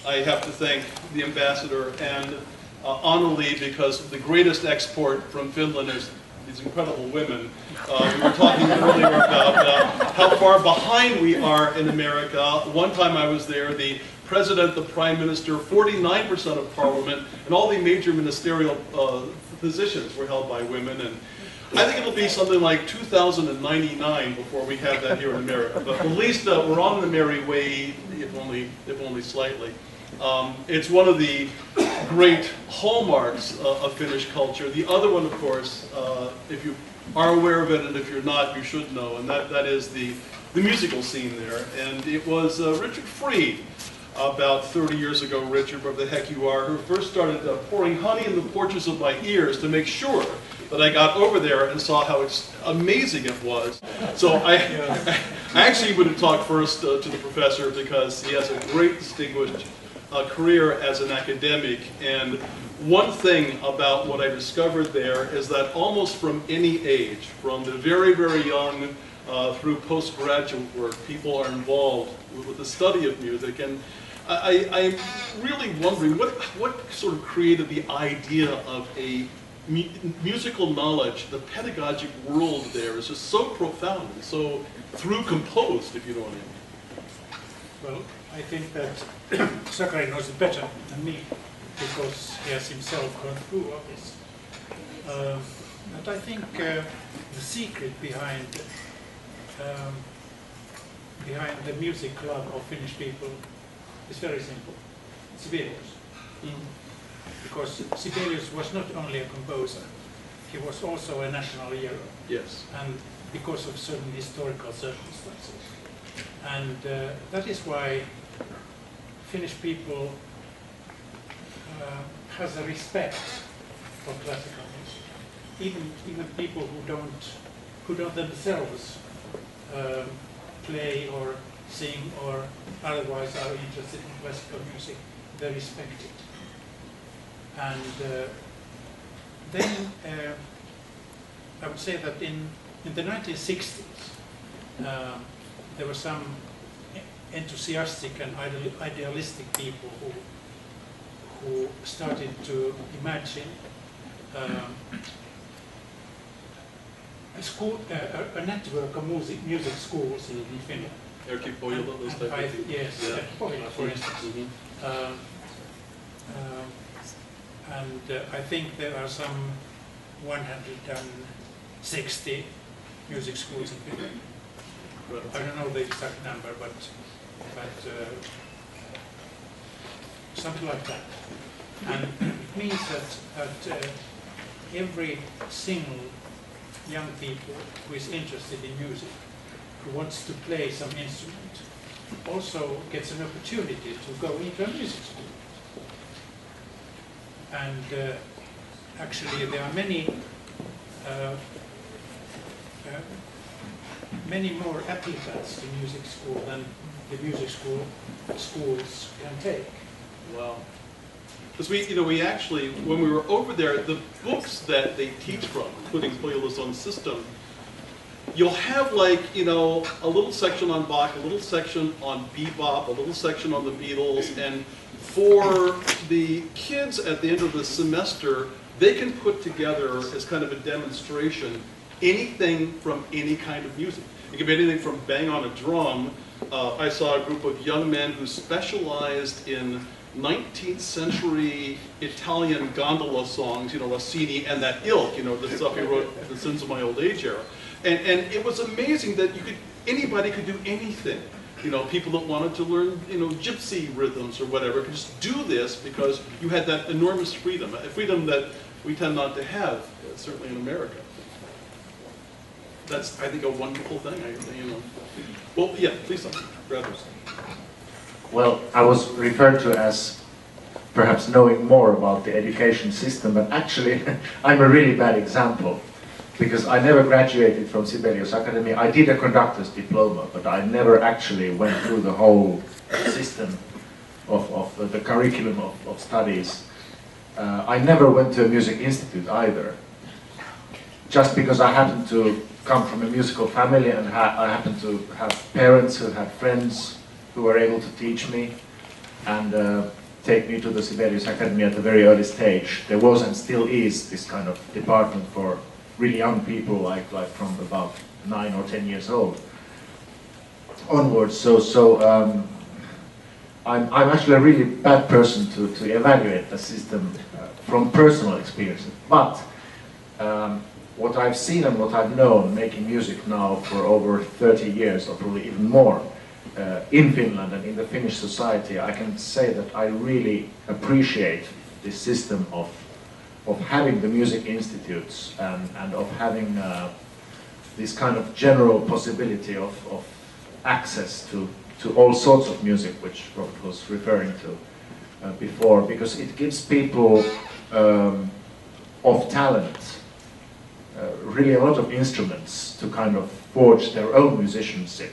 I have to thank the ambassador and Anneli, because the greatest export from Finland is these incredible women. We were talking earlier about how far behind we are in America. One time I was there, the president, the prime minister, 49% of parliament, and all the major ministerial positions were held by women. And I think it'll be something like 2099 before we have that here in America. But at least we're on the merry way, if only slightly. It's one of the great hallmarks of Finnish culture. The other one, of course, if you are aware of it, and if you're not, you should know, and that is the musical scene there. And it was Richard Freed, about 30 years ago, Richard, wherever the heck you are, who first started pouring honey in the porches of my ears to make sure that I got over there and saw how amazing it was. So I actually would have talked first to the professor, because he has a great distinguished career as an academic. And one thing about what I discovered there is that almost from any age, from the very, very young through postgraduate work, people are involved with the study of music. And I'm really wondering what sort of created the idea of a musical knowledge. The pedagogic world there is just so profound and so through-composed, if you know what I mean. Well, I think that Sakari knows it better than me, because he has himself gone through all this. But I think the secret behind the music club of Finnish people is very simple. Sibelius. Because Sibelius was not only a composer, he was also a national hero. Yes. And because of certain historical circumstances. And that is why Finnish people has a respect for classical music. Even people who don't themselves play or sing or otherwise are interested in classical music, they respect it. And then I would say that in the 1960s, there were some enthusiastic and idealistic people who started to imagine a network of music schools in Finland. Erkki Pohjola, those type of people. Yes, yeah. Pohjola, for instance. And I think there are some 160 music schools in Finland. I don't know the exact number, but something like that. And it means that every single young people who is interested in music, who wants to play some instrument, also gets an opportunity to go into a music school. And actually there are many more applicants to music school than the music schools can take. Wow. Because we actually, when we were over there, the books that they teach from, including Pohjola's own system, you'll have a little section on Bach, a little section on bebop, a little section on the Beatles, and for the kids at the end of the semester, they can put together as kind of a demonstration anything from any kind of music. It can be anything from bang on a drum. I saw a group of young men who specialized in 19th century Italian gondola songs, Rossini and that ilk, the stuff he wrote, The Sins of My Old Age era. And it was amazing that anybody could do anything. People that wanted to learn, gypsy rhythms or whatever could just do this because you had that enormous freedom, a freedom that we tend not to have, certainly in America. That's, I think, a wonderful thing. Well, yeah, please, brothers. Well, I was referred to as perhaps knowing more about the education system, but actually I'm a really bad example, because I never graduated from Sibelius Academy. I did a conductor's diploma, but I never actually went through the whole system of the curriculum of studies. I never went to a music institute either, just because I happened to come from a musical family and I happened to have parents who had friends who were able to teach me. and take me to the Sibelius Academy at a very early stage. There was and still is this kind of department for really young people, like from about 9 or 10 years old onwards. I'm actually a really bad person to evaluate the system from personal experience. But what I've seen and what I've known making music now for over 30 years, or probably even more, in Finland and in the Finnish society, I can say that I really appreciate this system of having the music institutes and of having this kind of general possibility of access to all sorts of music, which Robert was referring to before, because it gives people of talent really a lot of instruments to kind of forge their own musicianship.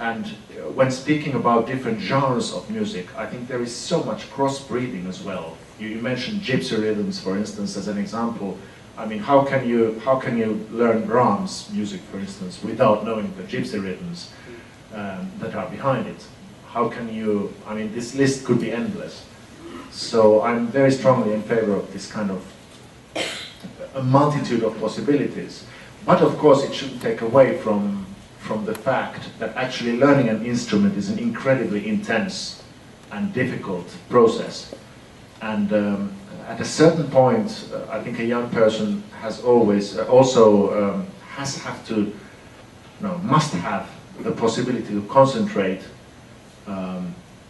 And when speaking about different genres of music, I think there is so much cross-breeding as well. You mentioned gypsy rhythms, for instance, as an example. I mean, how can you learn Brahms music, for instance, without knowing the gypsy rhythms that are behind it? How can you? I mean, this list could be endless. So I'm very strongly in favor of this kind of a multitude of possibilities. But of course, it shouldn't take away from the fact that actually learning an instrument is an incredibly intense and difficult process. And at a certain point, I think a young person has always must have the possibility to concentrate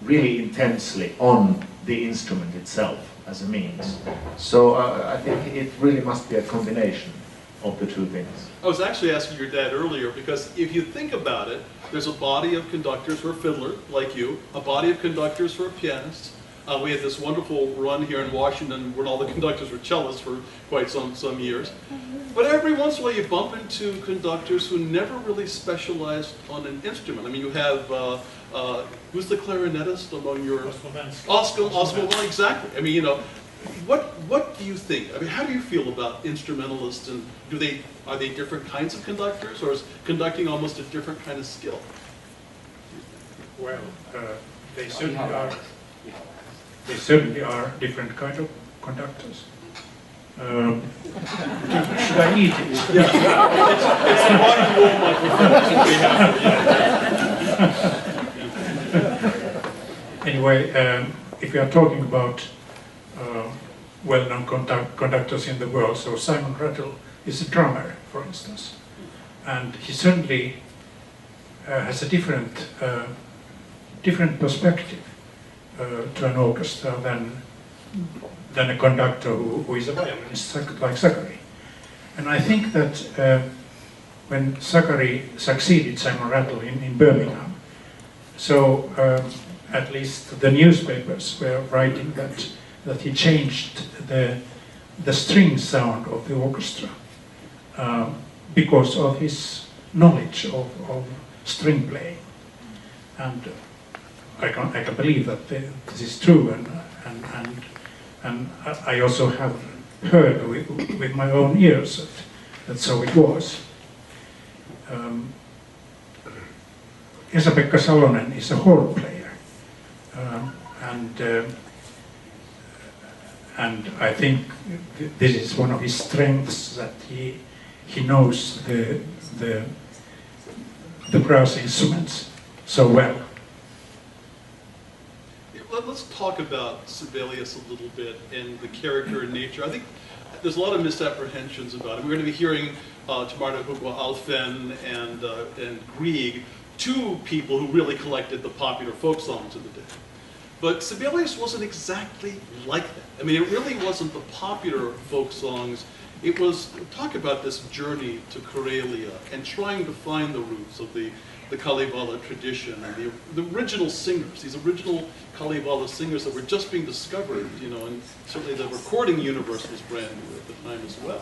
really intensely on the instrument itself as a means. So I think it really must be a combination of the two things. I was actually asking your dad earlier because if you think about it, there's a body of conductors for a fiddler, like you, a body of conductors for a pianist. We had this wonderful run here in Washington when all the conductors were cellists for quite some years. But every once in a while you bump into conductors who never really specialized on an instrument. I mean, you have, who's the clarinetist among your... Oscar, exactly. I mean, you know, what do you think? I mean, how do you feel about instrumentalists, and are they different kinds of conductors, or is conducting almost a different kind of skill? Well, they certainly are. They certainly are different kind of conductors. Should I eat it? Yeah, it's the one rule microphone we have. Anyway, if we are talking about well-known conductors in the world, so Simon Rattle is a drummer, for instance, and he certainly has a different perspective to an orchestra than a conductor who is a violinist, like Sakari. And I think that when Sakari succeeded Simon Rattle in Birmingham, so at least the newspapers were writing that he changed the string sound of the orchestra because of his knowledge of string playing. And I can believe that this is true, and I also have heard with my own ears that so it was. Esa-Pekka Salonen is a horn player, and I think this is one of his strengths, that he knows the brass instruments so well. Let's talk about Sibelius a little bit and the character and nature. I think there's a lot of misapprehensions about him. We're going to be hearing tomorrow about Alfvén and Grieg, two people who really collected the popular folk songs of the day. But Sibelius wasn't exactly like that. I mean, it really wasn't the popular folk songs. It was, talk about this journey to Karelia and trying to find the roots of the Kalevala tradition and the original singers, these original Kalevala singers that were just being discovered, you know, and certainly the recording universe was brand new at the time as well.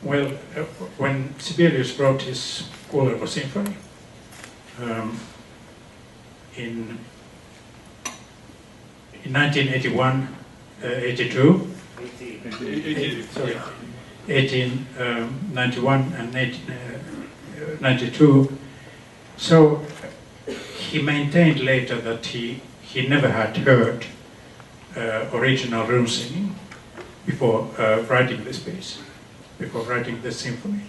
Well, when Sibelius wrote his Kuoleva Symphony in 1981, 82, 1891 and 1892. So he maintained later that he never had heard original room singing before writing this piece, before writing the symphony.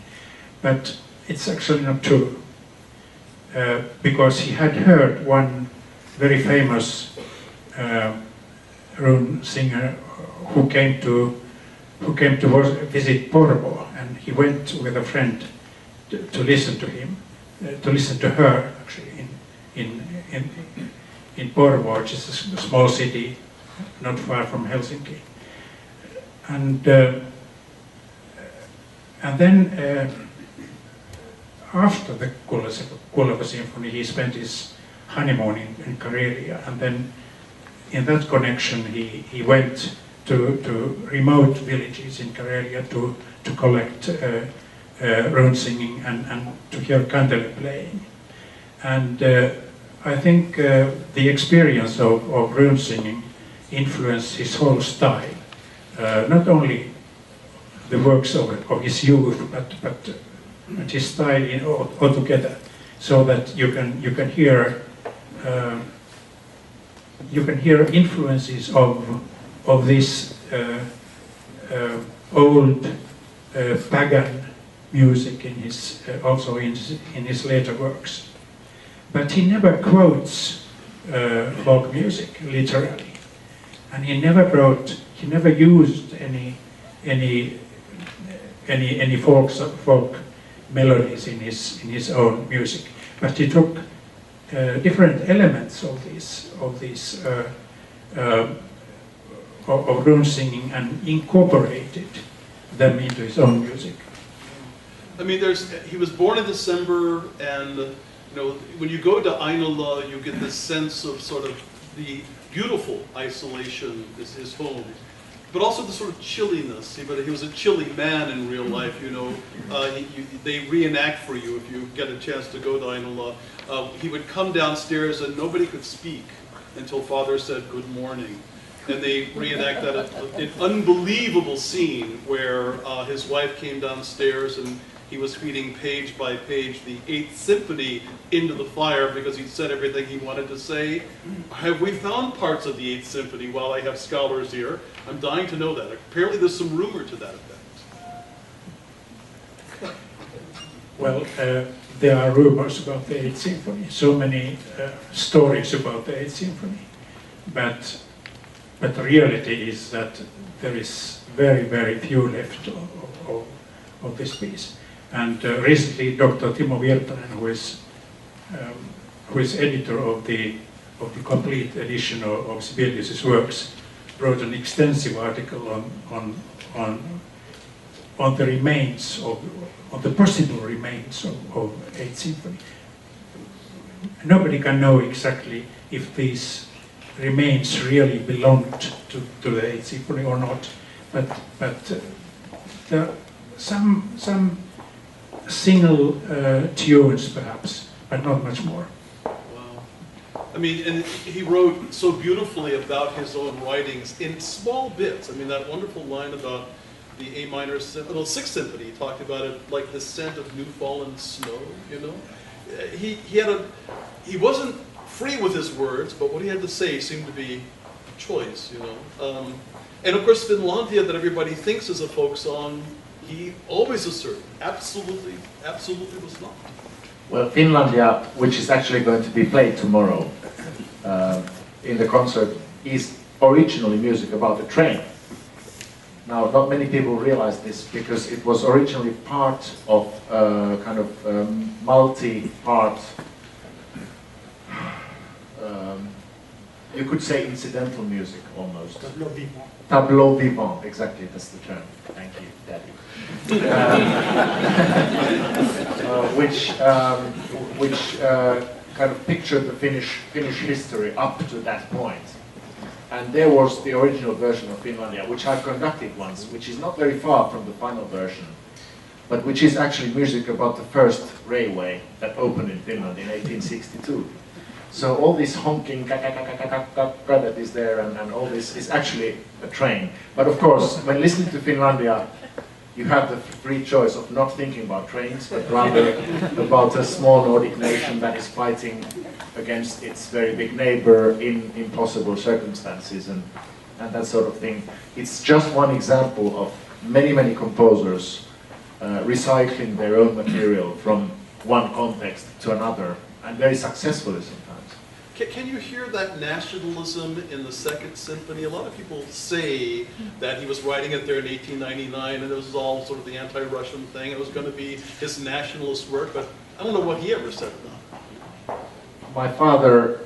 But it's actually not true, because he had heard one very famous room singer who came to visit Porvoo, and he went with a friend to listen to him, to listen to her actually in Porvoo, which is a small city not far from Helsinki, and then after the Kuoleva Symphony, he spent his honeymoon in Karelia, and then in that connection he went to remote villages in Karelia to collect rune singing and to hear kantele playing. And I think the experience of rune singing influenced his whole style, not only the works of his youth, but his style altogether, so that you can hear influences of this old pagan music in his also in his later works. But he never quotes folk music literally, and he never used any folk melodies in his own music. But he took different elements of rune singing and incorporated them into his own music. I mean, he was born in December, and you know, when you go to Ainola, you get this sense of sort of the beautiful isolation is his home, but also the sort of chilliness. But he was a chilly man in real life. You know, they reenact for you if you get a chance to go to Ainola. He would come downstairs and nobody could speak until Father said good morning. And they reenact that an unbelievable scene where his wife came downstairs and he was feeding page by page the 8th Symphony into the fire because he'd said everything he wanted to say. Have we found parts of the 8th Symphony while I have scholars here? I'm dying to know that. Apparently there's some rumor to that effect. Well, there are rumors about the 8th Symphony, so many stories about the 8th Symphony, but the reality is that there is very, very few left of this piece. And recently, Dr. Timo Virtanen, who is editor of the complete edition of Sibelius' works, wrote an extensive article on the remains of the possible remains of 8th Symphony. Nobody can know exactly if these remains really belonged to the 8th Symphony or not, but there are some single tunes perhaps, but not much more. Wow. I mean, and he wrote so beautifully about his own writings in small bits. I mean, that wonderful line about the A minor, well, 6th Symphony, he talked about it like the scent of new fallen snow, you know? He wasn't free with his words, but what he had to say seemed to be choice, you know? And of course, Finlandia, that everybody thinks is a folk song, he always asserted, absolutely was not. Well, Finlandia, which is actually going to be played tomorrow in the concert, is originally music about a train. Now, not many people realize this because it was originally part of kind of multi-part, you could say incidental music almost. Tableau vivant. Tableau vivant, exactly, that's the term. Thank you, Daddy. Which kind of pictured the Finnish history up to that point. And there was the original version of Finlandia, which I've conducted once, which is not very far from the final version, but which is actually music about the first railway that opened in Finland in 1862. So all this honking that is there and all this is actually a train. But of course, when listening to Finlandia, you have the free choice of not thinking about trains, but rather about a small Nordic nation that is fighting against its very big neighbor in impossible circumstances and that sort of thing. It's just one example of many, many composers recycling their own material from one context to another, and very successfully sometimes. Can you hear that nationalism in the Second Symphony? A lot of people say that he was writing it there in 1899 and it was all sort of the anti-Russian thing. It was going to be his nationalist work, but I don't know what he ever said about it. My father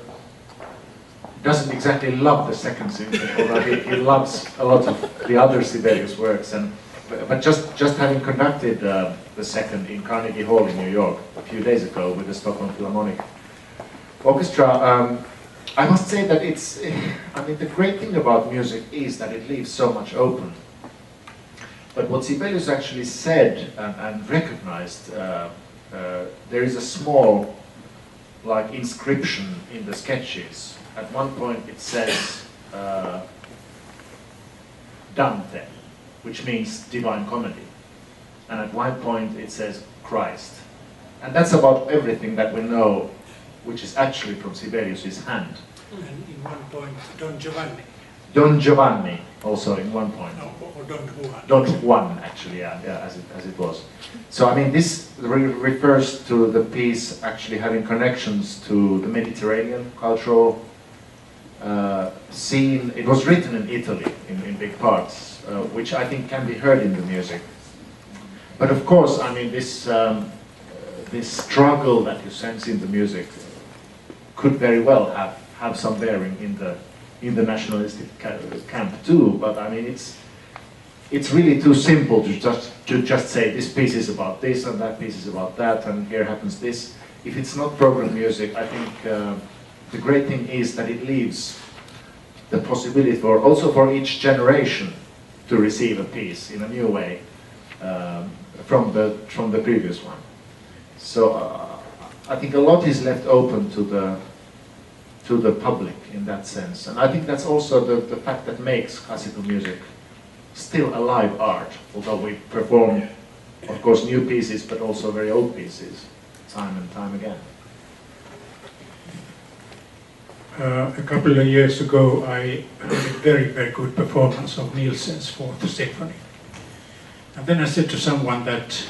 doesn't exactly love the Second Symphony, although he loves a lot of the other Sibelius works. But just having conducted the second in Carnegie Hall in New York a few days ago with the Stockholm Philharmonic Orchestra, I must say that it's, I mean, the great thing about music is that it leaves so much open. But what Sibelius actually said and recognized, there is a small, like, inscription in the sketches. At one point it says Dante, which means Divine Comedy. And at one point it says Christ. And that's about everything that we know, which is actually from Sibelius' hand. And in one point, Don Giovanni. Don Giovanni, also in one point. No, or Don Juan. Don Juan, actually, yeah, as it was. So, I mean, this refers to the piece actually having connections to the Mediterranean cultural scene. It was written in Italy in big parts, which I think can be heard in the music. But of course, I mean, this struggle that you sense in the music could very well have some bearing in the nationalistic camp too. But I mean, it's really too simple to just say this piece is about this and that piece is about that and here happens this. If it's not program music, I think the great thing is that it leaves the possibility for also for each generation to receive a piece in a new way from the previous one. So I think a lot is left open to the public in that sense, and I think that's also the fact that makes classical music still a live art, although we perform, of course, new pieces, but also very old pieces, time and time again. A couple of years ago, I heard a very, very good performance of Nielsen's Fourth Symphony. And then I said to someone that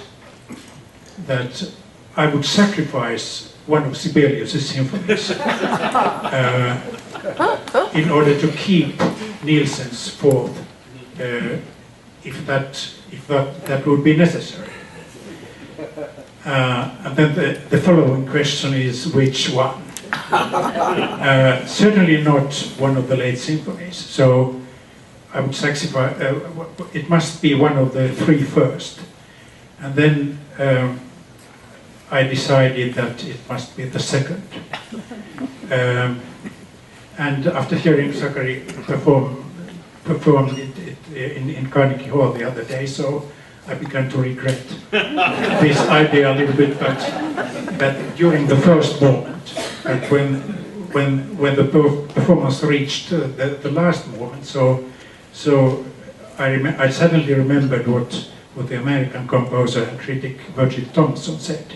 I would sacrifice one of Sibelius' symphonies in order to keep Nielsen's Fourth, if that would be necessary. And then the following question is, which one? Certainly not one of the late symphonies. So I would sacrifice. It must be one of the three first, and then I decided that it must be the second. And after hearing Sakari perform it in Carnegie Hall the other day, so I began to regret this idea a little bit. But during the first moment, and when the performance reached the last moment, so I suddenly remembered what the American composer and critic Virgil Thompson said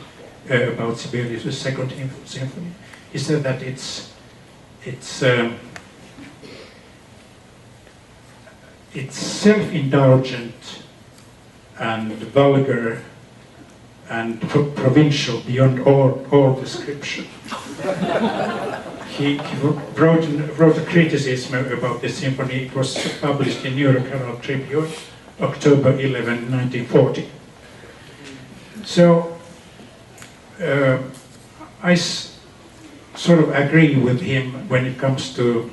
about Sibelius' Second Symphony. He said that it's self-indulgent and vulgar and provincial beyond all description. He wrote a criticism about this symphony. It was published in New York Herald Tribune, October 11, 1940. So I sort of agree with him when it comes to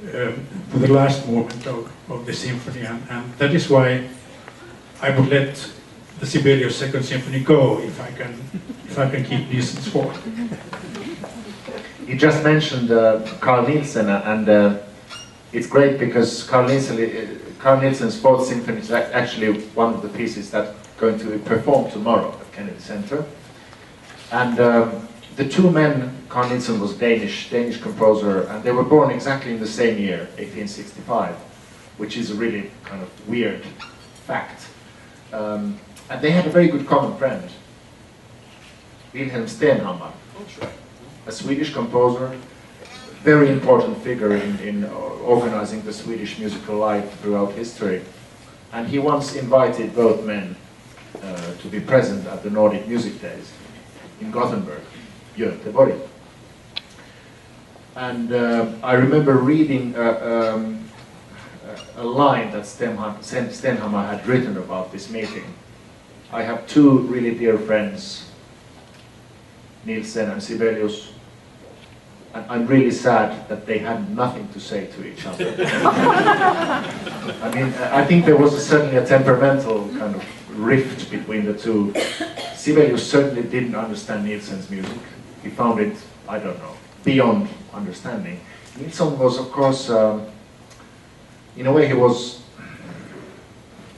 the last movement of the symphony, and that is why I would let the Sibelius Second Symphony go if I can keep Nielsen's Fourth. You just mentioned Carl Nielsen, and it's great because Carl Nielsen's Fourth Symphony is actually one of the pieces that's going to be performed tomorrow at Kennedy Center. And the two men, Carl Nielsen was Danish composer, and they were born exactly in the same year, 1865, which is a really kind of weird fact. And they had a very good common friend, Wilhelm Stenhammar, Oh, sure. a Swedish composer, very important figure in organizing the Swedish musical life throughout history. And he once invited both men to be present at the Nordic Music Days in Gothenburg, Göteborg. And I remember reading a line that Stenhammar had written about this meeting. I have two really dear friends, Nielsen and Sibelius, and I'm really sad that they had nothing to say to each other. I mean, I think there was certainly a temperamental kind of rift between the two. Sibelius certainly didn't understand Nielsen's music. He found it, I don't know, beyond understanding. Nielsen was, of course, in a way he was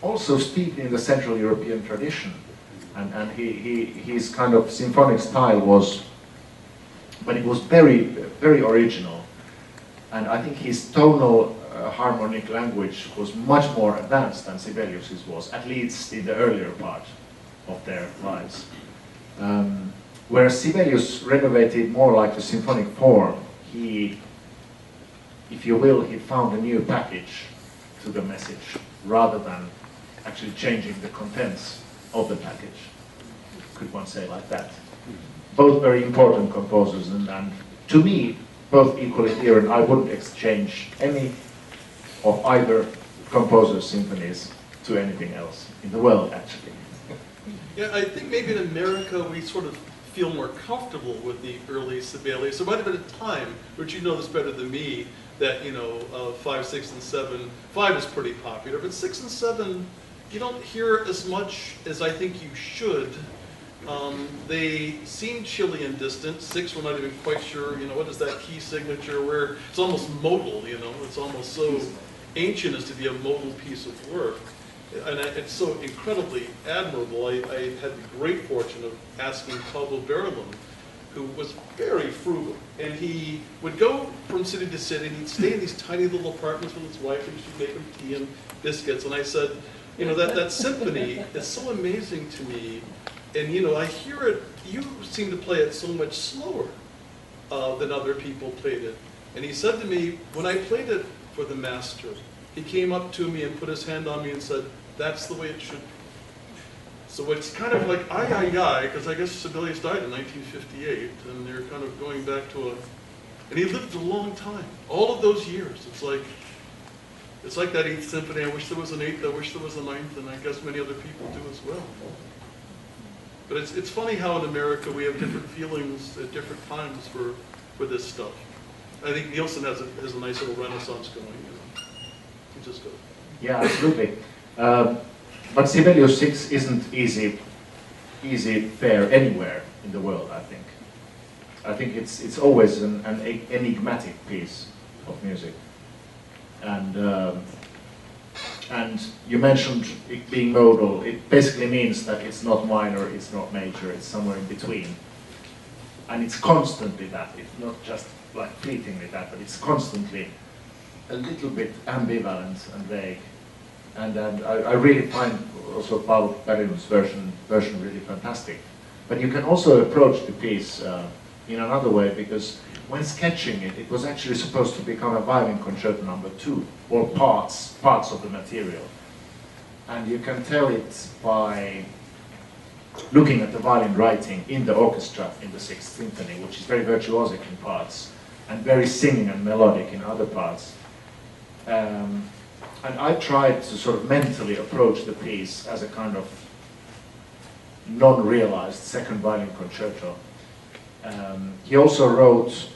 also steeped in the Central European tradition. And his kind of symphonic style was, but it was very, very original. And I think his tonal harmonic language was much more advanced than Sibelius's was, at least in the earlier part of their lives. Whereas Sibelius renovated more like the symphonic form, he, if you will, he found a new package to the message, rather than actually changing the contents of the package, could one say like that. Both very important composers, and to me, both equally dear, and I wouldn't exchange any of either composer's symphonies to anything else in the world, actually. Yeah, I think maybe in America we sort of feel more comfortable with the early Sibelius. There might have been a time, but you know this better than me, that, you know, 5, 6, and 7, 5 is pretty popular, but 6 and 7, you don't hear as much as I think you should. They seem chilly and distant. 6, we're not even quite sure, you know, what is that key signature, where it's almost modal, you know, it's almost so ancient as to be a modal piece of work. And it's so incredibly admirable. I had the great fortune of asking Pablo Berlin, who was very frugal, and he would go from city to city, and he'd stay in these tiny little apartments with his wife, and she'd make him tea and biscuits. And I said, you know, that symphony is so amazing to me, and you know, I hear it, you seem to play it so much slower than other people played it. And he said to me, when I played it for the master, he came up to me and put his hand on me and said, that's the way it should be. So it's kind of like ay, because I guess Sibelius died in 1958, and they're kind of going back to and he lived a long time, all of those years. It's like that 8th symphony. I wish there was an 8th, I wish there was a 9th, and I guess many other people do as well. But it's funny how in America we have different feelings at different times for this stuff. I think Nielsen has a nice little renaissance going, you know, which is good. Yeah, absolutely. But Sibelius 6 isn't easy fare anywhere in the world, I think. I think it's always an enigmatic piece of music. And you mentioned it being modal. It basically means that it's not minor, it's not major, it's somewhere in between. And it's constantly that. It's not just like fleetingly that, but it's constantly a little bit ambivalent and vague. And I really find also Paul Berlin's version really fantastic. But you can also approach the piece in another way, because when sketching it, it was actually supposed to become a violin concerto number 2, or parts of the material. And you can tell it by looking at the violin writing in the orchestra in the 6th Symphony, which is very virtuosic in parts, and very singing and melodic in other parts. And I tried to sort of mentally approach the piece as a kind of non-realized second violin concerto. He also wrote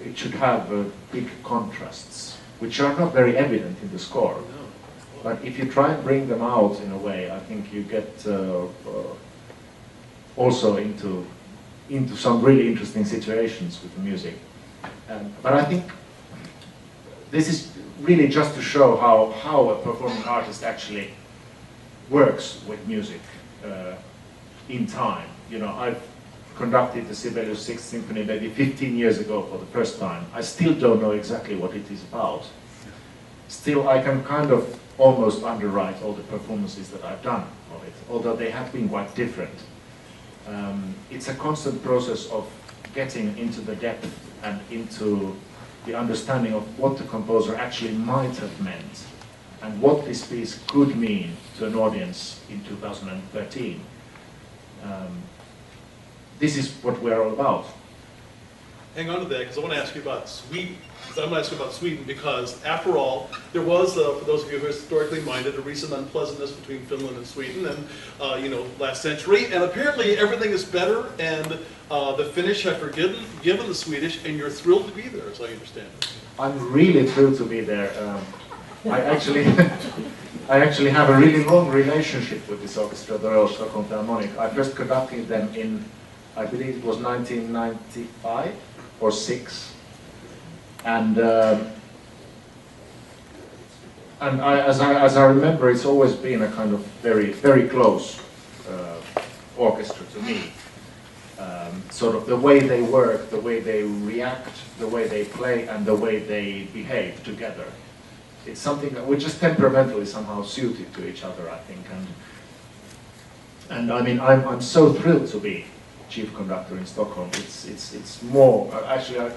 it should have big contrasts, which are not very evident in the score. But if you try and bring them out in a way, I think you get also into some really interesting situations with the music. But I think this is really just to show how a performing artist actually works with music in time. You know, I've conducted the Sibelius 6th Symphony maybe 15 years ago for the first time. I still don't know exactly what it is about. Still, I can kind of almost underwrite all the performances that I've done. of it, although they have been quite different. It's a constant process of getting into the depth and into the understanding of what the composer actually might have meant and what this piece could mean to an audience in 2013. This is what we're all about. Hang on to that, because I want to ask you about Sweden. I'm going to ask you about Sweden because, after all, there was, for those of you who are historically minded, a recent unpleasantness between Finland and Sweden, and last century. And apparently, everything is better, and the Finnish have forgiven the Swedish, and you're thrilled to be there, as I understand it. I'm really thrilled to be there. I actually have a really long relationship with this orchestra, the Royal Stockholm Philharmonic. I first conducted them in, I believe it was 1995 or 6. And as I remember, it's always been a kind of very, very close orchestra to me. Sort of the way they work, the way they react, the way they play, and the way they behave together. It's something that we're just temperamentally somehow suited to each other, I think. And I mean, I'm so thrilled to be chief conductor in Stockholm. It's more actually.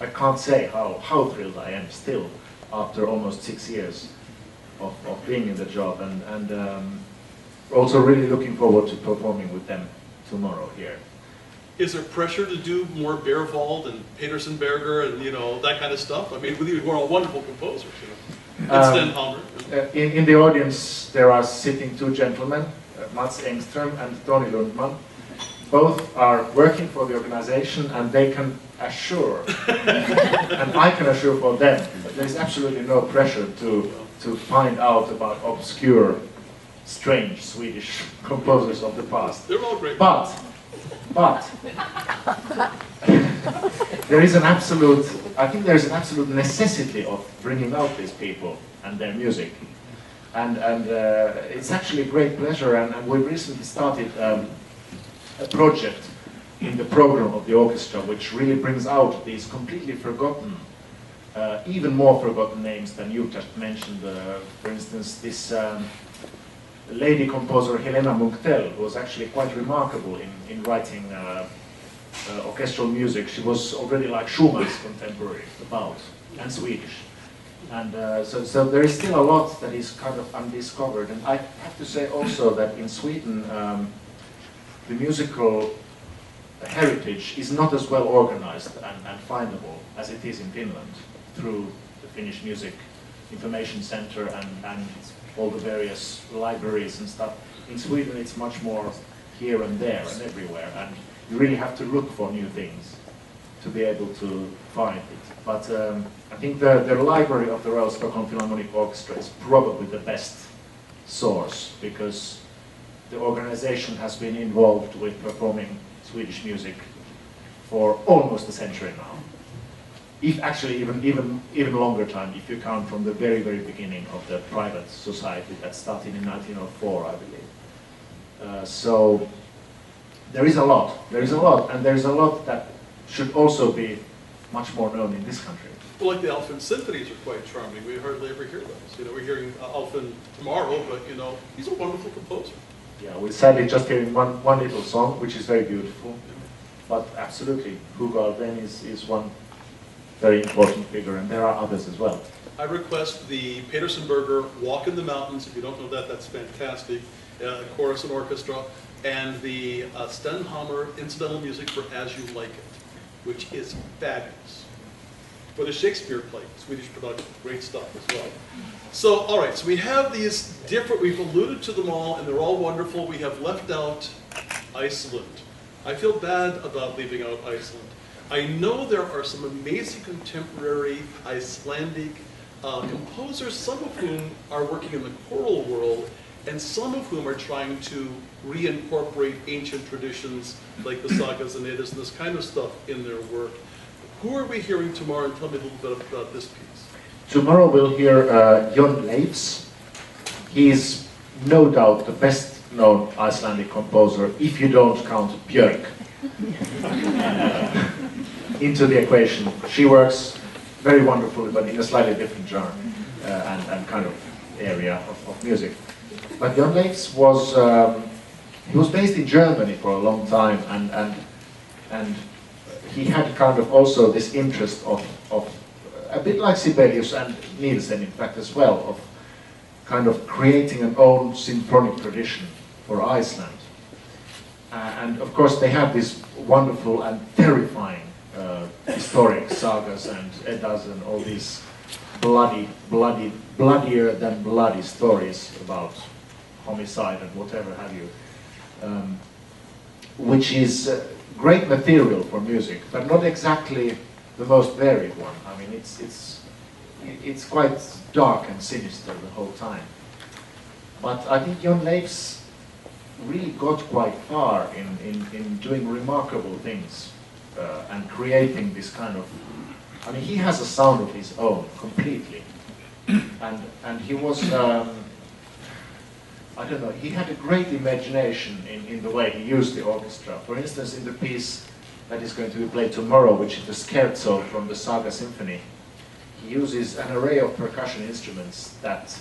I can't say how thrilled I am still after almost 6 years of being in the job, and also really looking forward to performing with them tomorrow here. Is there pressure to do more Berwald and Petersenberger and that kind of stuff? I mean, with you who are all wonderful composers, and Stenhammar. In the audience there are sitting two gentlemen, Mats Engström and Tony Lundman. Both are working for the organization, and they can assure, and I can assure for them, that there is absolutely no pressure to find out about obscure, strange Swedish composers of the past. They're all great. But there is an absolute, I think there is an absolute necessity of bringing out these people and their music, and it's actually a great pleasure, and we recently started a project in the program of the orchestra which really brings out these completely forgotten, even more forgotten names than you just mentioned. For instance, this lady composer Helena Munktell, who was actually quite remarkable in writing orchestral music. She was already like Schumann's contemporary, about, and Swedish. And so there is still a lot that is kind of undiscovered. And I have to say also that in Sweden, the musical heritage is not as well organized and findable as it is in Finland through the Finnish Music Information Center and all the various libraries and stuff. In Sweden it's much more here and there and everywhere, and you really have to look for new things to be able to find it. But I think the library of the Royal Stockholm Philharmonic Orchestra is probably the best source, because the organization has been involved with performing Swedish music for almost a century now. If actually even longer time, if you count from the very, very beginning of the private society that started in 1904, I believe. So there is a lot, and there is a lot that should also be much more known in this country. Well, like the Alfvén symphonies are quite charming. We hardly ever hear those. We're hearing Alfvén tomorrow, but he's a wonderful composer. Yeah, we're sadly just hearing one little song, which is very beautiful. But absolutely, Hugo Alfvén is one very important figure, and there are others as well. I request the Petersenberger Walk in the Mountains. If you don't know that, that's fantastic. Chorus and orchestra. And the Stenhammar incidental music for As You Like It, which is fabulous. For the Shakespeare play, Swedish production, great stuff as well. So, all right, so we have these different, we've alluded to them all, and they're all wonderful. We have left out Iceland. I feel bad about leaving out Iceland. I know there are some amazing contemporary Icelandic composers, some of whom are working in the choral world, and some of whom are trying to reincorporate ancient traditions like the sagas and eddas and this kind of stuff in their work. Who are we hearing tomorrow, and tell me a little bit about this piece? Tomorrow we'll hear Jon Leifs. He is no doubt the best known Icelandic composer, if you don't count Björk into the equation. She works very wonderfully, but in a slightly different genre and kind of area of music. But Jon Leifs was he was based in Germany for a long time, and he had kind of also this interest of a bit like Sibelius and Nielsen, in fact, as well, of kind of creating an own symphonic tradition for Iceland. And of course, they have this wonderful and terrifying historic sagas and Eddas and all these bloodier than bloody stories about homicide and whatever have you, which is great material for music, but not exactly the most varied one. I mean, it's quite dark and sinister the whole time. But I think Jon Leifs really got quite far in doing remarkable things and creating this kind of, I mean, he has a sound of his own completely. And he was, I don't know, he had a great imagination in the way he used the orchestra. For instance, in the piece that is going to be played tomorrow, which is the scherzo from the Saga Symphony, he uses an array of percussion instruments that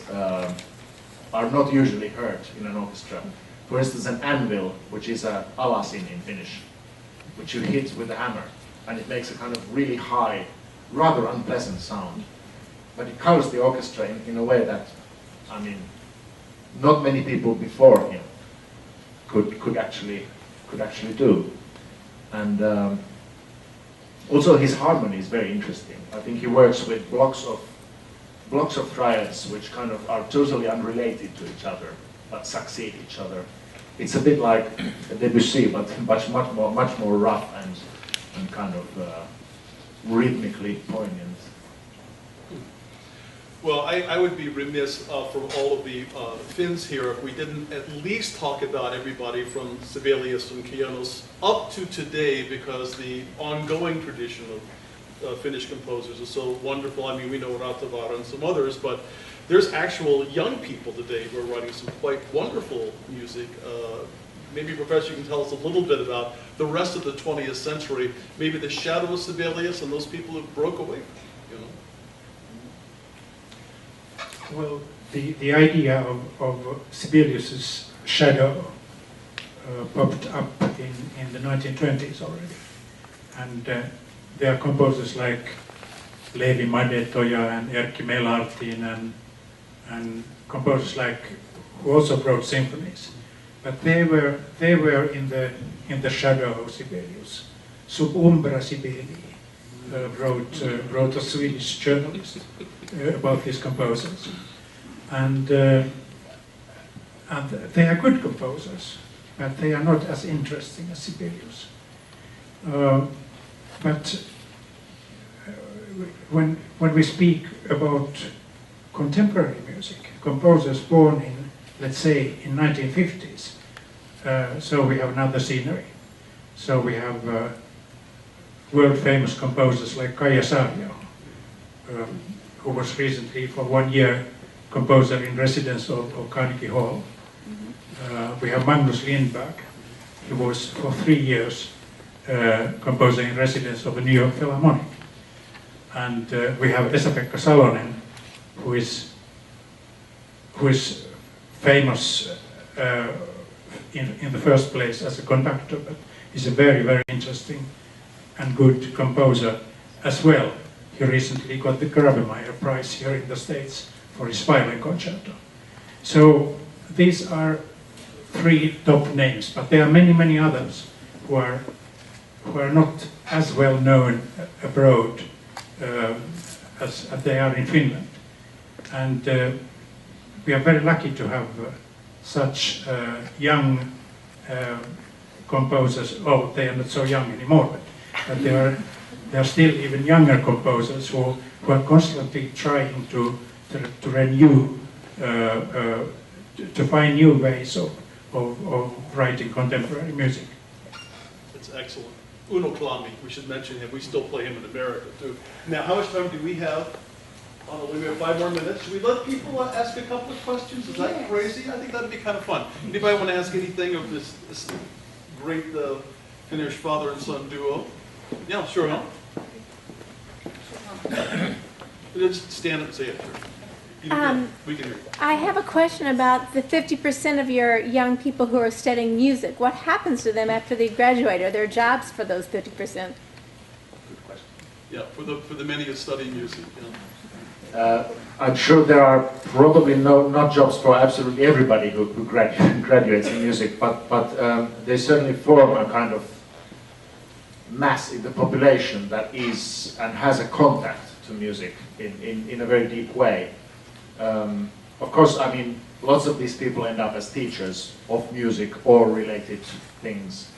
are not usually heard in an orchestra. For instance, an anvil, which is a alasin in Finnish, which you hit with a hammer, and it makes a kind of really high, rather unpleasant sound. But it colors the orchestra in a way that, I mean, not many people before him could actually do. And also his harmony is very interesting. I think he works with blocks of triads which kind of are totally unrelated to each other, but succeed each other. It's a bit like Debussy, but much more rough and kind of rhythmically poignant. Well, I would be remiss from all of the Finns here if we didn't at least talk about everybody from Sibelius and Kianos up to today, because the ongoing tradition of Finnish composers is so wonderful. I mean, we know Ratavaara and some others, but there's actual young people today who are writing some quite wonderful music. Maybe, Professor, you can tell us a little bit about the rest of the 20th century, maybe the shadow of Sibelius and those people who broke away, you know? Well, the idea of Sibelius's shadow popped up in the 1920s already. And there are composers like Leevi Madetoja and Erkki Melartin and composers like who also wrote symphonies. But they were in the shadow of Sibelius. Sub umbra Sibelii wrote a Swedish journalist about these composers, and they are good composers, but they are not as interesting as Sibelius. But when we speak about contemporary music, composers born in, let's say, in 1950s, so we have another scenery. So we have world-famous composers like Kaija Saarioho, who was recently for 1 year composer in residence of Carnegie Hall. We have Magnus Lindberg, who was for 3 years composer in residence of the New York Philharmonic. And we have Esa-Pekka Salonen, who is famous in the first place as a conductor, but he's a very, very interesting and good composer as well. He recently got the Grawemeyer Prize here in the States for his violin concerto. So these are 3 top names, but there are many, many others who are not as well known abroad as they are in Finland. And we are very lucky to have such young composers. Oh, they are not so young anymore, but there are still even younger composers who are constantly trying to renew, to find new ways of writing contemporary music. It's excellent. Uno Klami, we should mention him. We still play him in America too. Now, how much time do we have? We have 5 more minutes. Should we let people ask a couple of questions? Is that crazy? I think that'd be kind of fun. Anybody want to ask anything of this great Finnish father and son duo? Yeah, sure, huh? Just stand up and say it. Sure. We can hear you. I have a question about the 50% of your young people who are studying music. What happens to them after they graduate? Are there jobs for those 50%? Good question. Yeah, for the many who study music. I'm sure there are probably not jobs for absolutely everybody who graduates in music, but they certainly form a kind of mass in the population that is and has a contact to music in a very deep way. Of course, I mean, lots of these people end up as teachers of music or related things.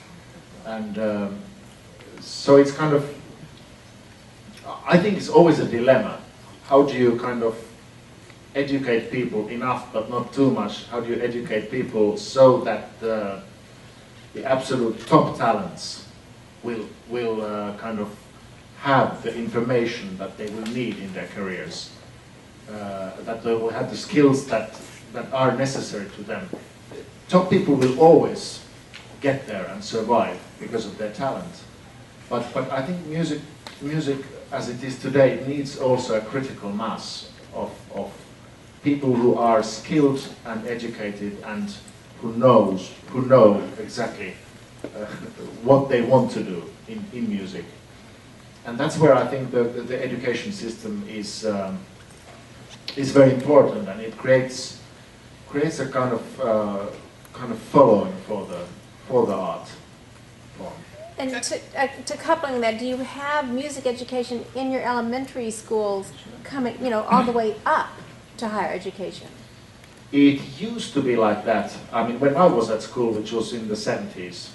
And so it's kind of, I think it's always a dilemma. How do you kind of educate people enough but not too much? How do you educate people so that the absolute top talents will kind of have the information that they will need in their careers? That they will have the skills that are necessary to them. Top people will always get there and survive because of their talent. But I think music as it is today needs also a critical mass of people who are skilled and educated and who know exactly what they want to do in music. And that's where I think the education system is very important, and it creates a kind of following for the art form. And to coupling that, do you have music education in your elementary schools coming, all the way up to higher education? It used to be like that. I mean, when I was at school, which was in the 70s,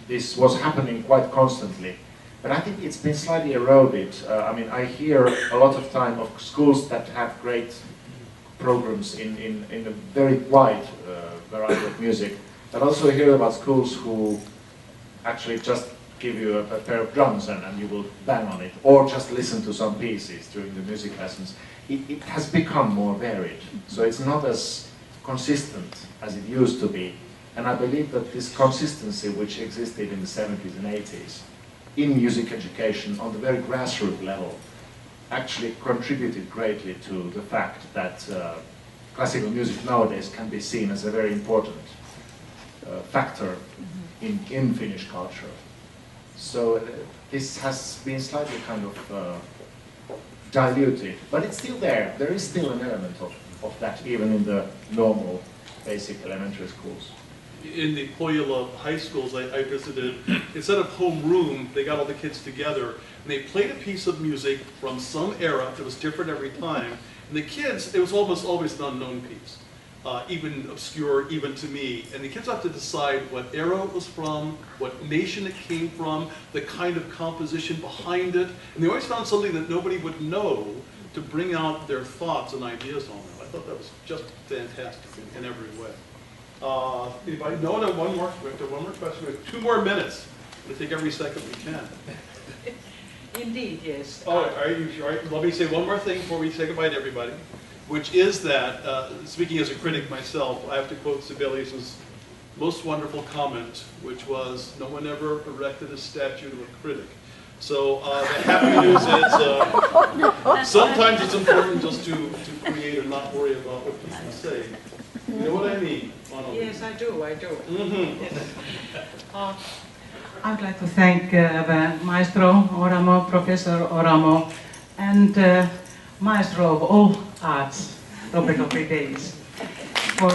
this was happening quite constantly. But I think it's been slightly eroded. I mean, I hear a lot of time of schools that have great programs in a very wide variety of music. But also hear about schools who actually just give you a pair of drums and you will bang on it, or just listen to some pieces during the music lessons. It has become more varied, so it's not as consistent as it used to be. And I believe that this consistency which existed in the 70s and 80s in music education on the very grassroots level actually contributed greatly to the fact that classical music nowadays can be seen as a very important factor in Finnish culture. So this has been slightly kind of diluted, but it's still there. There is still an element of that even in the normal basic elementary schools. In the Pohjola high schools I visited, instead of homeroom, they got all the kids together and they played a piece of music from some era that was different every time. And the kids, it was almost always an unknown piece, even obscure, even to me. And the kids have to decide what era it was from, what nation it came from, the kind of composition behind it. And they always found something that nobody would know to bring out their thoughts and ideas on it. I thought that was just fantastic in every way. Anybody? No, one more question. We have 2 more minutes. We'll take every second we can. Indeed, yes. Oh, are you sure? Let me say one more thing before we say goodbye to everybody, which is that, speaking as a critic myself, I have to quote Sibelius' most wonderful comment, which was, "No one ever erected a statue to a critic." So the happy news is sometimes it's important just to create and not worry about what people say. You know what I mean? Yes, I do. Mm-hmm. Yes. I would like to thank Maestro Oramo, Professor Oramo, and Maestro of all arts, Robert Days, for